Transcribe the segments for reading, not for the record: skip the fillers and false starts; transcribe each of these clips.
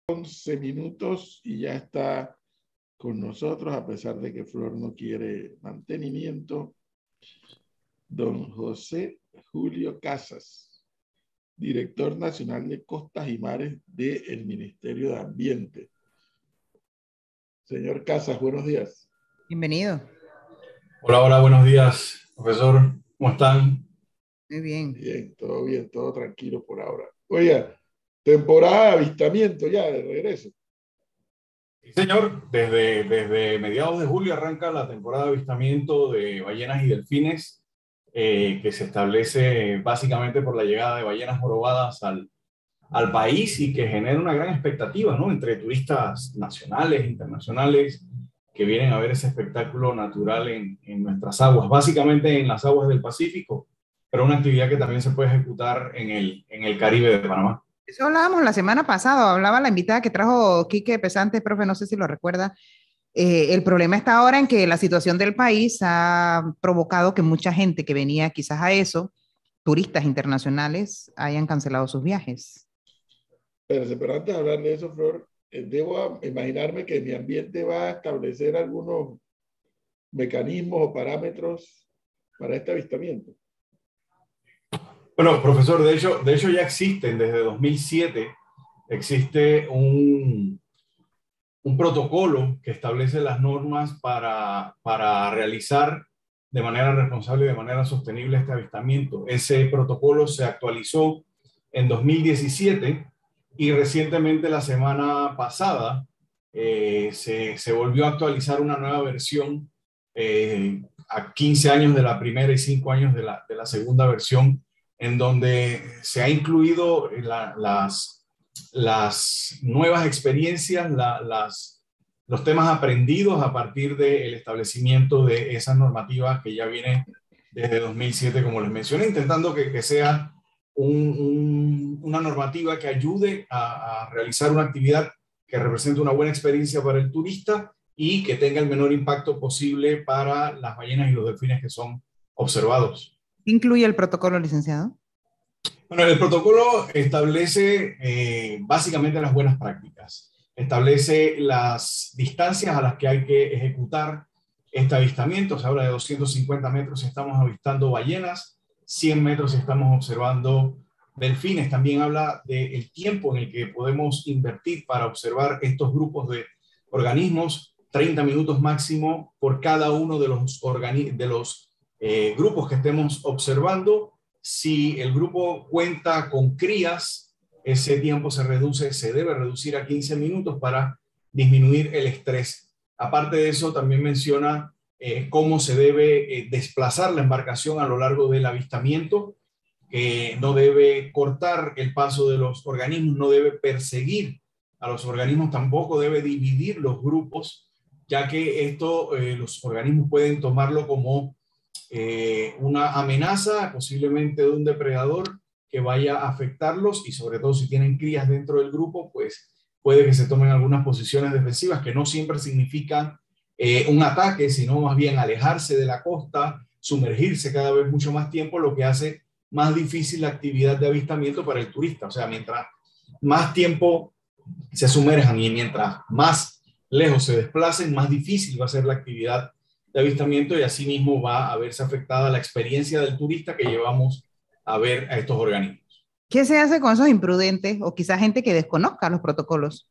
11 minutos y ya está con nosotros, a pesar de que Flor no quiere mantenimiento, don José Julio Casas, director nacional de Costas y Mares del Ministerio de Ambiente. Señor Casas, buenos días. Bienvenido. Hola, hola, buenos días, profesor. ¿Cómo están? Muy bien. Bien, todo tranquilo por ahora. Oiga, temporada de avistamiento ya, de regreso. Sí, señor. Desde mediados de julio arranca la temporada de avistamiento de ballenas y delfines, que se establece básicamente por la llegada de ballenas jorobadas al país y que genera una gran expectativa, ¿no? Entre turistas nacionales e internacionales que vienen a ver ese espectáculo natural en nuestras aguas, básicamente en las aguas del Pacífico, pero una actividad que también se puede ejecutar en el Caribe de Panamá. Eso hablábamos la semana pasada, hablaba la invitada que trajo Quique Pesante, profe, no sé si lo recuerda. El problema está ahora en que la situación del país ha provocado que mucha gente que venía quizás a eso, turistas internacionales, hayan cancelado sus viajes. Pero antes de hablar de eso, Flor, debo imaginarme que mi ambiente va a establecer algunos mecanismos o parámetros para este avistamiento. Bueno, profesor, de hecho ya existen desde 2007, existe un protocolo que establece las normas para realizar de manera responsable y de manera sostenible este avistamiento. Ese protocolo se actualizó en 2017 y recientemente la semana pasada se volvió a actualizar una nueva versión a 15 años de la primera y 5 años de la segunda versión, en donde se ha incluido las nuevas experiencias, los temas aprendidos a partir del establecimiento de esas normativas que ya viene desde 2007, como les mencioné, intentando que sea una normativa que ayude a realizar una actividad que represente una buena experiencia para el turista y que tenga el menor impacto posible para las ballenas y los delfines que son observados. ¿Incluye el protocolo, licenciado? Bueno, el protocolo establece básicamente las buenas prácticas, establece las distancias a las que hay que ejecutar este avistamiento. Se habla de 250 metros si estamos avistando ballenas, 100 metros si estamos observando delfines. También habla del tiempo en el que podemos invertir para observar estos grupos de organismos, 30 minutos máximo por cada uno de los grupos que estemos observando. Si el grupo cuenta con crías, ese tiempo se debe reducir a 15 minutos para disminuir el estrés. Aparte de eso, también menciona cómo se debe desplazar la embarcación a lo largo del avistamiento, que no debe cortar el paso de los organismos, no debe perseguir a los organismos, tampoco debe dividir los grupos, ya que los organismos pueden tomarlo como una amenaza posiblemente de un depredador que vaya a afectarlos, y sobre todo si tienen crías dentro del grupo, pues puede que se tomen algunas posiciones defensivas que no siempre significan un ataque, sino más bien alejarse de la costa, sumergirse cada vez mucho más tiempo, lo que hace más difícil la actividad de avistamiento para el turista. O sea, mientras más tiempo se sumerjan y mientras más lejos se desplacen, más difícil va a ser la actividad de avistamiento, y asimismo va a verse afectada la experiencia del turista que llevamos a ver a estos organismos. ¿Qué se hace con esos imprudentes o quizás gente que desconozca los protocolos?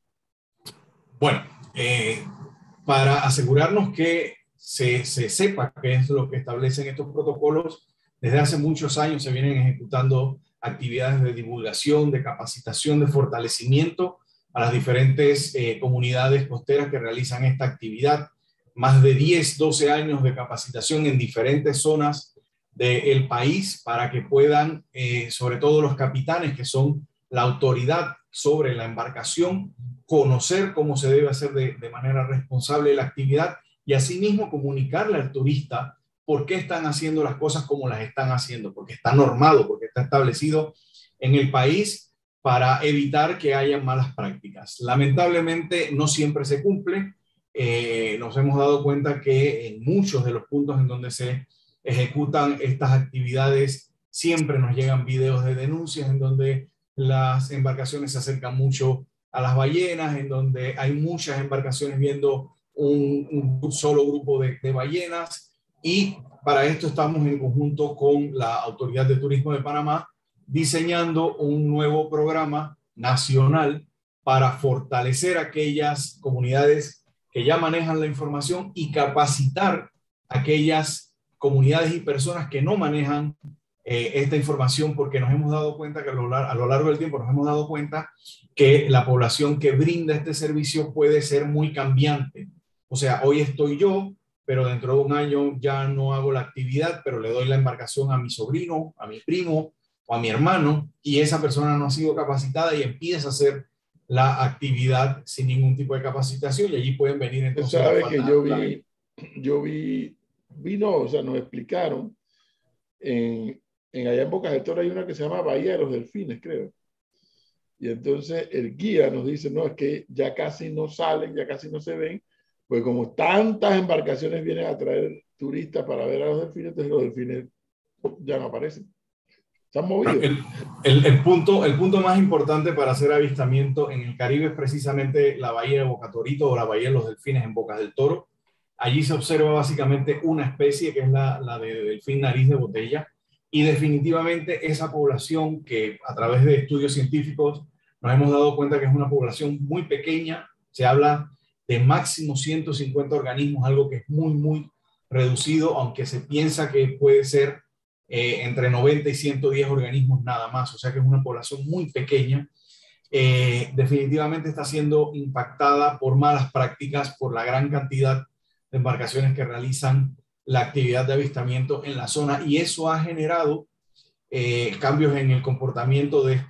Bueno, para asegurarnos que se sepa qué es lo que establecen estos protocolos, desde hace muchos años se vienen ejecutando actividades de divulgación, de capacitación, de fortalecimiento a las diferentes comunidades costeras que realizan esta actividad. Más de 10, 12 años de capacitación en diferentes zonas del país para que puedan, sobre todo los capitanes, que son la autoridad sobre la embarcación, conocer cómo se debe hacer de manera responsable la actividad y asimismo comunicarle al turista por qué están haciendo las cosas como las están haciendo, porque está normado, porque está establecido en el país para evitar que haya malas prácticas. Lamentablemente no siempre se cumple. Nos hemos dado cuenta que en muchos de los puntos en donde se ejecutan estas actividades siempre nos llegan videos de denuncias en donde las embarcaciones se acercan mucho a las ballenas, en donde hay muchas embarcaciones viendo un solo grupo de ballenas, y para esto estamos en conjunto con la Autoridad de Turismo de Panamá diseñando un nuevo programa nacional para fortalecer aquellas comunidades que ya manejan la información y capacitar aquellas comunidades y personas que no manejan esta información, porque nos hemos dado cuenta que a lo largo del tiempo nos hemos dado cuenta que la población que brinda este servicio puede ser muy cambiante. O sea, hoy estoy yo, pero dentro de un año ya no hago la actividad, pero le doy la embarcación a mi sobrino, a mi primo o a mi hermano, y esa persona no ha sido capacitada y empieza a hacer la actividad sin ningún tipo de capacitación, y allí pueden venir entonces. Sabe que vino, o sea, nos explicaron allá en Bocas del Toro hay una que se llama Bahía de los Delfines, creo. Y entonces el guía nos dice, no, es que ya casi no salen, ya casi no se ven, pues como tantas embarcaciones vienen a traer turistas para ver a los delfines, entonces los delfines ya no aparecen. Se han movido. El punto más importante para hacer avistamiento en el Caribe es precisamente la bahía de Boca Torito o la bahía de los Delfines en Bocas del Toro. Allí se observa básicamente una especie que es la de delfín nariz de botella, y definitivamente esa población, que a través de estudios científicos nos hemos dado cuenta que es una población muy pequeña, se habla de máximo 150 organismos, algo que es muy, muy reducido, aunque se piensa que puede ser entre 90 y 110 organismos nada más, o sea que es una población muy pequeña. Definitivamente está siendo impactada por malas prácticas, por la gran cantidad de embarcaciones que realizan la actividad de avistamiento en la zona, y eso ha generado cambios en el comportamiento de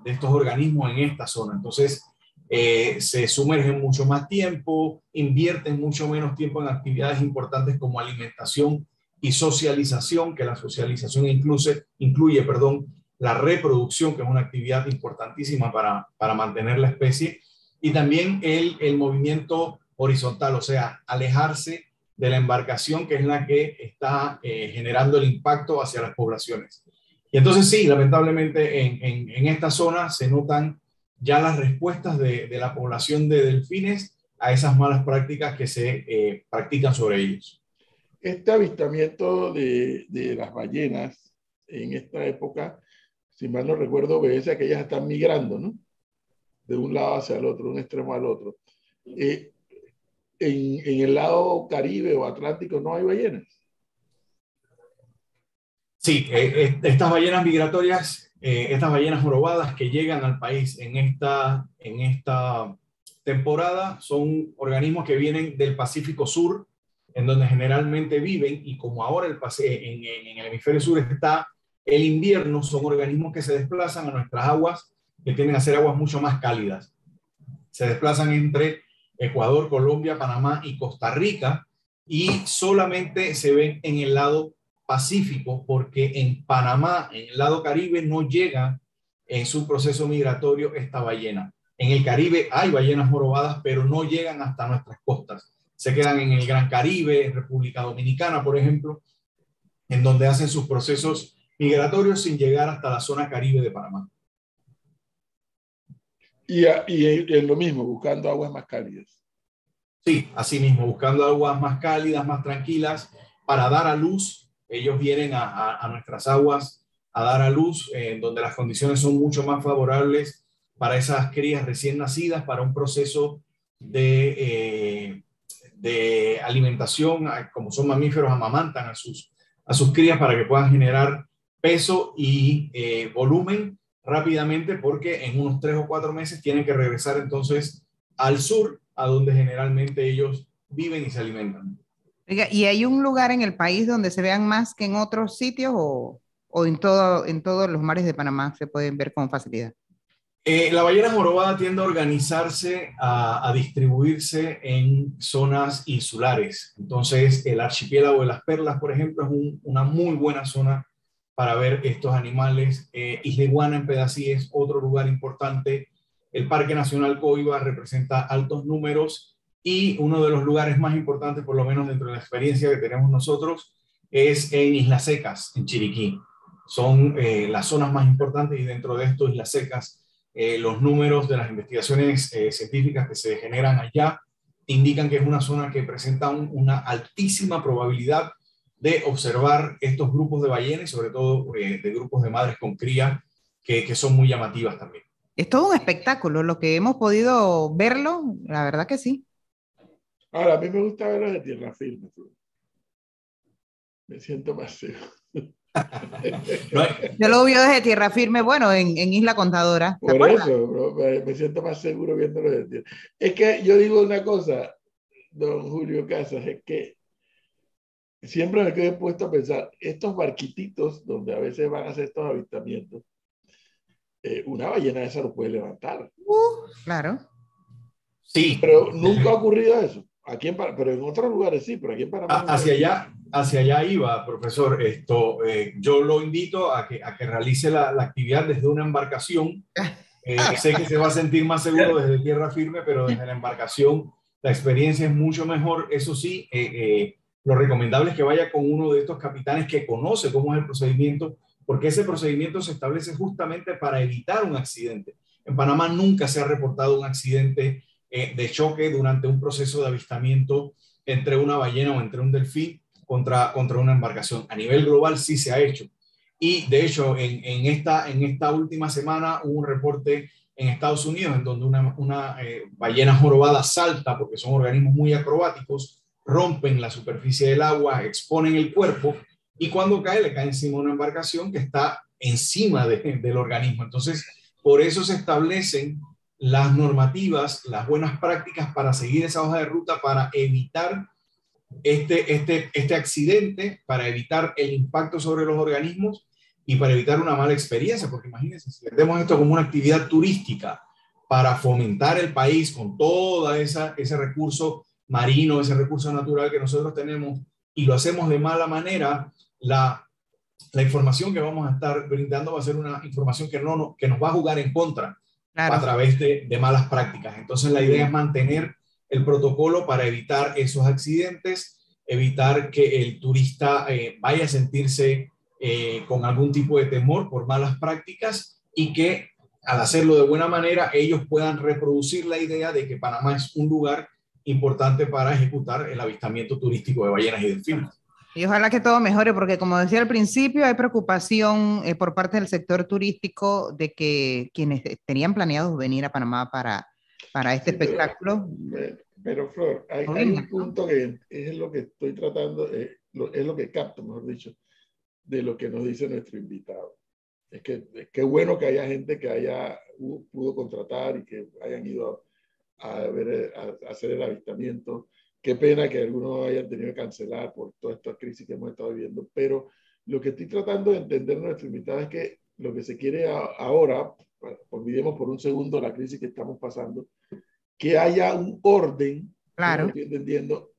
estos organismos en esta zona. Entonces, se sumergen mucho más tiempo, invierten mucho menos tiempo en actividades importantes como alimentación y socialización, que la socialización incluye la reproducción, que es una actividad importantísima para mantener la especie, y también el movimiento horizontal, o sea, alejarse de la embarcación, que es la que está generando el impacto hacia las poblaciones. Y entonces sí, lamentablemente en esta zona se notan ya las respuestas de la población de delfines a esas malas prácticas que se practican sobre ellos. Este avistamiento de las ballenas en esta época, si mal no recuerdo, obedece a que ellas están migrando, ¿no? De un lado hacia el otro, de un extremo al otro. En el lado Caribe o Atlántico no hay ballenas. Sí, estas ballenas migratorias, estas ballenas jorobadas que llegan al país en esta temporada, son organismos que vienen del Pacífico Sur, en donde generalmente viven, y como ahora en el hemisferio sur está el invierno, son organismos que se desplazan a nuestras aguas, que tienden a ser aguas mucho más cálidas. Se desplazan entre Ecuador, Colombia, Panamá y Costa Rica, y solamente se ven en el lado Pacífico, porque en Panamá, en el lado Caribe, no llega en su proceso migratorio esta ballena. En el Caribe hay ballenas jorobadas, pero no llegan hasta nuestras costas. Se quedan en el Gran Caribe, en República Dominicana, por ejemplo, en donde hacen sus procesos migratorios sin llegar hasta la zona Caribe de Panamá. Y es lo mismo, buscando aguas más cálidas. Sí, así mismo, buscando aguas más cálidas, más tranquilas, para dar a luz. Ellos vienen a nuestras aguas a dar a luz, donde las condiciones son mucho más favorables para esas crías recién nacidas, para un proceso de alimentación. Como son mamíferos, amamantan a sus crías para que puedan generar peso y volumen rápidamente, porque en unos 3 o 4 meses tienen que regresar entonces al sur, a donde generalmente ellos viven y se alimentan. ¿Y hay un lugar en el país donde se vean más que en otros sitios, o en todos los mares de Panamá se pueden ver con facilidad? La ballena jorobada tiende a organizarse, a distribuirse en zonas insulares. Entonces, el archipiélago de las Perlas, por ejemplo, es una muy buena zona para ver estos animales. Isla Iguana en Pedací es otro lugar importante. El Parque Nacional Coiba representa altos números, y uno de los lugares más importantes, por lo menos dentro de la experiencia que tenemos nosotros, es en Islas Secas, en Chiriquí. Son las zonas más importantes, y dentro de esto Islas Secas los números de las investigaciones científicas que se generan allá indican que es una zona que presenta una altísima probabilidad de observar estos grupos de ballenas, sobre todo de grupos de madres con cría, que son muy llamativas también. Es todo un espectáculo, lo que hemos podido verlo, la verdad que sí. Ahora, a mí me gusta verlo de tierra firme. Me siento más seguro. Yo lo vio desde tierra firme, bueno, en Isla Contadora. Por eso, bro, me siento más seguro viéndolo desde tierra. Es que yo digo una cosa, don Julio Casas, es que siempre me quedé puesto a pensar, estos barquititos donde a veces van a hacer estos avistamientos, una ballena de esa lo puede levantar. Claro. Sí. Pero nunca ha ocurrido eso. Aquí pero en otros lugares sí, pero aquí en Panamá. Hacia allá iba, profesor. Yo lo invito a que realice la actividad desde una embarcación. Sé que se va a sentir más seguro desde tierra firme, pero desde la embarcación la experiencia es mucho mejor. Eso sí, lo recomendable es que vaya con uno de estos capitanes que conoce cómo es el procedimiento, porque ese procedimiento se establece justamente para evitar un accidente. En Panamá nunca se ha reportado un accidente de choque durante un proceso de avistamiento entre una ballena o entre un delfín contra una embarcación. A nivel global sí se ha hecho. Y de hecho, en esta última semana hubo un reporte en Estados Unidos en donde una ballena jorobada salta, porque son organismos muy acrobáticos, rompen la superficie del agua, exponen el cuerpo y cuando cae le cae encima una embarcación que está encima del organismo. Entonces, por eso se establecen las normativas, las buenas prácticas para seguir esa hoja de ruta, para evitar este accidente, para evitar el impacto sobre los organismos y para evitar una mala experiencia, porque imagínense, si vendemos esto como una actividad turística para fomentar el país con todo ese recurso marino, ese recurso natural que nosotros tenemos, y lo hacemos de mala manera, la información que vamos a estar brindando va a ser una información que nos va a jugar en contra. Claro. A través de malas prácticas. Entonces la idea es mantener el protocolo para evitar esos accidentes, evitar que el turista vaya a sentirse con algún tipo de temor por malas prácticas y que al hacerlo de buena manera ellos puedan reproducir la idea de que Panamá es un lugar importante para ejecutar el avistamiento turístico de ballenas y delfines. Y ojalá que todo mejore, porque como decía al principio, hay preocupación por parte del sector turístico de que quienes tenían planeado venir a Panamá para este espectáculo. Pero Flor, hay un punto que es lo que estoy tratando, es lo que capto, mejor dicho, de lo que nos dice nuestro invitado. Es que bueno que haya gente que pudo contratar y que hayan ido a hacer el avistamiento. Qué pena que algunos hayan tenido que cancelar por toda esta crisis que hemos estado viviendo, pero lo que estoy tratando de entender nuestro invitado es que lo que se quiere ahora, olvidemos por un segundo la crisis que estamos pasando, que haya un orden, claro, estoy entendiendo,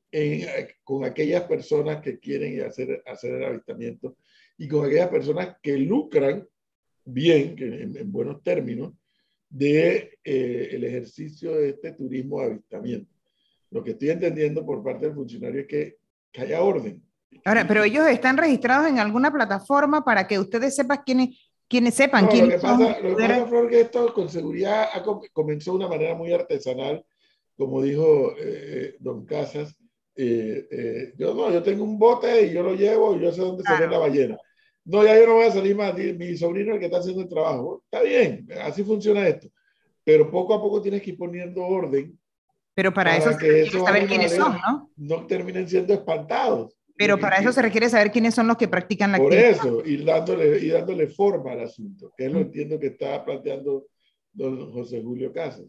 con aquellas personas que quieren hacer el avistamiento y con aquellas personas que lucran bien, que en buenos términos, de el ejercicio de este turismo de avistamiento. Lo que estoy entendiendo por parte del funcionario es que haya orden. Ahora, pero ellos están registrados en alguna plataforma para que ustedes sepan quiénes sepan quiénes son. Lo que pasa, Flor, que esto con seguridad comenzó de una manera muy artesanal, como dijo don Casas. Yo tengo un bote y yo lo llevo y yo sé dónde se ve la ballena. No, ya yo no voy a salir más. Mi sobrino es el que está haciendo el trabajo. Está bien, así funciona esto. Pero poco a poco tienes que ir poniendo orden. Pero para eso se requiere saber quiénes son, ¿no? No terminen siendo espantados. Pero para eso se requiere saber quiénes son los que practican la actividad. Por eso, y dándole forma al asunto, que es lo entiendo que está planteando don José Julio Casas.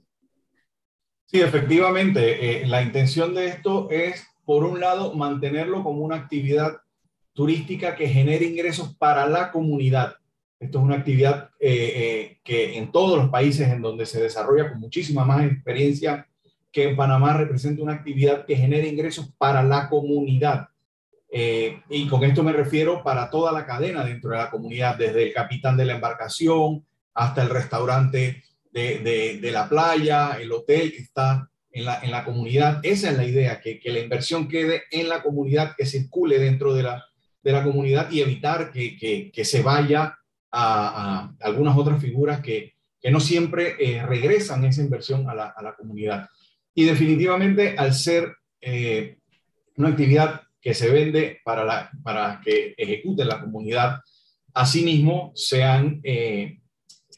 Sí, efectivamente, la intención de esto es, por un lado, mantenerlo como una actividad turística que genere ingresos para la comunidad. Esto es una actividad que en todos los países en donde se desarrolla con muchísima más experiencia que en Panamá representa una actividad que genere ingresos para la comunidad. Y con esto me refiero para toda la cadena dentro de la comunidad, desde el capitán de la embarcación hasta el restaurante de la playa, el hotel que está en la comunidad. Esa es la idea, que la inversión quede en la comunidad, que circule dentro de la comunidad y evitar que se vaya a algunas otras figuras que que no siempre regresan esa inversión a la comunidad. Y definitivamente, al ser una actividad que se vende para que ejecute la comunidad, asimismo se han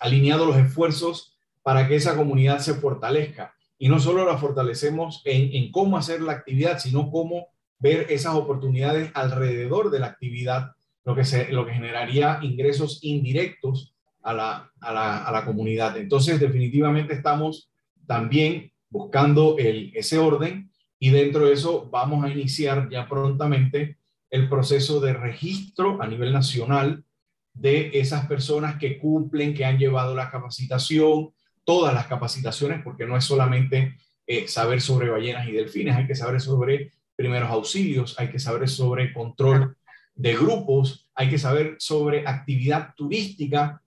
alineado los esfuerzos para que esa comunidad se fortalezca. Y no solo la fortalecemos en cómo hacer la actividad, sino cómo ver esas oportunidades alrededor de la actividad, lo que generaría ingresos indirectos a la comunidad. Entonces, definitivamente estamos también buscando ese orden, y dentro de eso vamos a iniciar ya prontamente el proceso de registro a nivel nacional de esas personas que cumplen, que han llevado la capacitación, todas las capacitaciones, porque no es solamente saber sobre ballenas y delfines, hay que saber sobre primeros auxilios, hay que saber sobre control de grupos, hay que saber sobre actividad turística,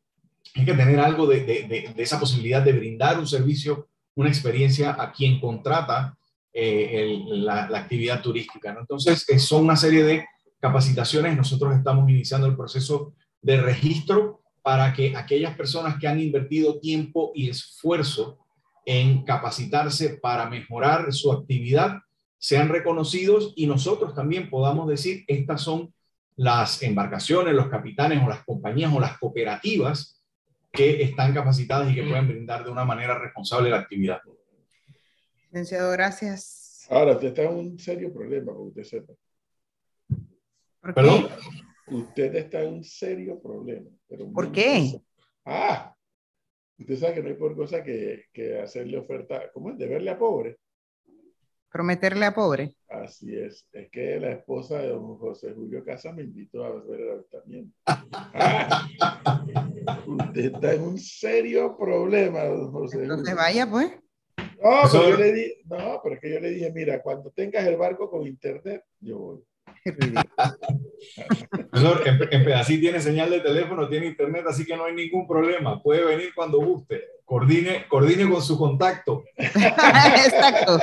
hay que tener algo de esa posibilidad de brindar un servicio, una experiencia a quien contrata la actividad turística, ¿no? Entonces, son una serie de capacitaciones. Nosotros estamos iniciando el proceso de registro para que aquellas personas que han invertido tiempo y esfuerzo en capacitarse para mejorar su actividad sean reconocidos, y nosotros también podamos decir: estas son las embarcaciones, los capitanes o las compañías o las cooperativas que están capacitadas y que pueden brindar de una manera responsable la actividad. Licenciado, gracias. Ahora, usted está en un serio problema, para que usted sepa. ¿Perdón? Usted está en un serio problema. Pero ¿Por qué? Usted sabe que no hay por cosa que hacerle oferta, ¿cómo es? Deberle a pobre. Prometerle a pobre. Así es. Es que la esposa de don José Julio Casas me invitó a ver el avistamiento. Usted está en un serio problema, don José Julio. Entonces vaya, pues. No, pero es que yo le dije, mira, cuando tengas el barco con internet, yo voy. Profesor, en Pedací tiene señal de teléfono, tiene internet, así que no hay ningún problema. Puede venir cuando guste. Coordine con su contacto. Exacto.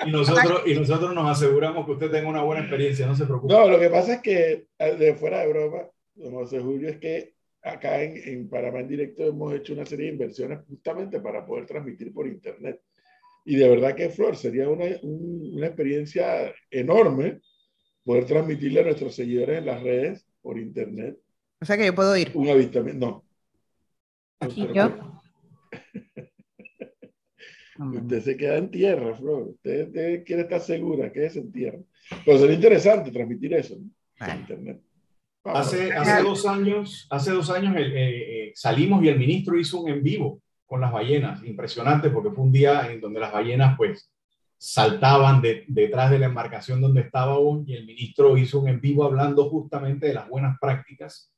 Y nosotros nos aseguramos que usted tenga una buena experiencia, no se preocupe. No, lo que pasa es que, de fuera de broma, don José Julio, es que acá en Panamá en Directo hemos hecho una serie de inversiones justamente para poder transmitir por internet. Y de verdad que, Flor, sería una experiencia enorme poder transmitirle a nuestros seguidores en las redes por internet. O sea que yo puedo ir. Un avistamiento. No. ¿Y yo? Usted se queda en tierra, Flor. Usted quiere estar segura, quédese en tierra. Pero sería interesante transmitir eso, ¿no? Por internet. Hace 2 años salimos y el ministro hizo un en vivo con las ballenas. Impresionante, porque fue un día en donde las ballenas pues saltaban detrás de la embarcación donde estábamos, y el ministro hizo un en vivo hablando justamente de las buenas prácticas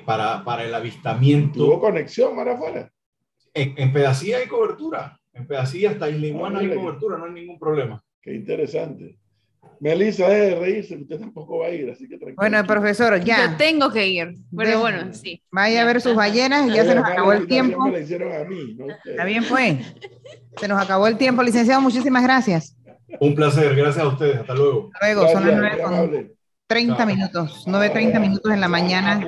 para el avistamiento. ¿Tuvo conexión para afuera? En Pedací hay cobertura. En Pedací hasta Isla Iguana hay cobertura, no hay ningún problema. Qué interesante. Melissa, deje de reírse, usted tampoco va a ir, así que tranquilo. Bueno, profesor, ya. Yo tengo que ir, pero bueno, sí. Vaya a ver sus ballenas y ya se nos acabó el tiempo. Me la hicieron a mí, ¿no? Está bien, pues. Se nos acabó el tiempo, licenciado. Muchísimas gracias. Un placer, gracias a ustedes. Hasta luego. Hasta luego, son las 9:30 minutos. 9:30 minutos en la mañana.